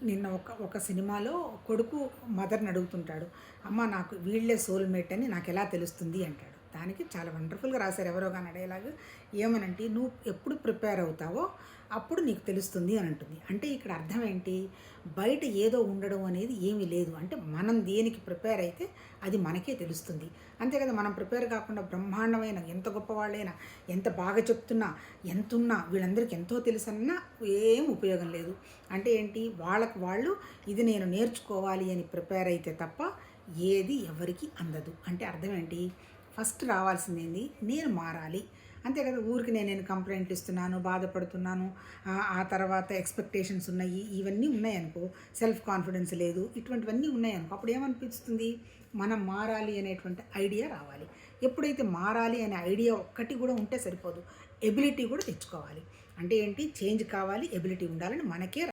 నిన్న ఒక సినిమాలో కొడుకు మదర్‌ని అడుగుతుంటాడు. అమ్మ నాకు వీళ్ళే సోల్‌మేట్ అని నాకెలా తెలుస్తుంది అంటాడు. దానికి చాలా వండర్‌ఫుల్‌గా రాశారు ఎవరో గాని ఆ డైలాగు. ఏమనంటే నువ్వు ఎప్పుడు ప్రిపేర్ అవుతావో అప్పుడు నీకు తెలుస్తుంది అని అంటుంది. అంటే ఇక్కడ అర్థం ఏంటి? బయట ఏదో ఉండడం అనేది ఏమీ లేదు. అంటే మనం దేనికి ప్రిపేర్ అయితే అది మనకే తెలుస్తుంది. అంతే కదా! మనం ప్రిపేర్ కాకుండా బ్రహ్మాండమైన ఎంత గొప్పవాళ్ళైనా, ఎంత బాగా చెప్తున్నా, ఎంతున్నా వీళ్ళందరికీ ఎంతో తెలుసన్నా ఏం ఉపయోగం లేదు. అంటే ఏంటి? వాళ్ళకి వాళ్ళు ఇది నేను నేర్చుకోవాలి అని ప్రిపేర్ అయితే తప్ప ఏది ఎవరికీ అందదు. అంటే అర్థం ఏంటి? ఫస్ట్ రావాల్సిందేంది? నేను మారాలి. అంతే కదా! ఊరికి నేను కంప్లెయింట్లు ఇస్తున్నాను, బాధపడుతున్నాను, ఆ తర్వాత ఎక్స్‌పెక్టేషన్స్ ఉన్నాయి, ఇవన్నీ ఉన్నాయనుకో, సెల్ఫ్ కాన్ఫిడెన్స్ లేదు, ఇటువంటివన్నీ ఉన్నాయనుకో, అప్పుడు ఏమనిపిస్తుంది? మనం మారాలి అనేటువంటి ఐడియా రావాలి. ఎప్పుడైతే మారాలి అనే ఐడియా ఒక్కటి కూడా ఉంటే సరిపోదు. ఎబిలిటీ కూడా తెచ్చుకోవాలి. అంటే ఏంటి? చేంజ్ కావాలి, ఎబిలిటీ ఉండాలని మనకే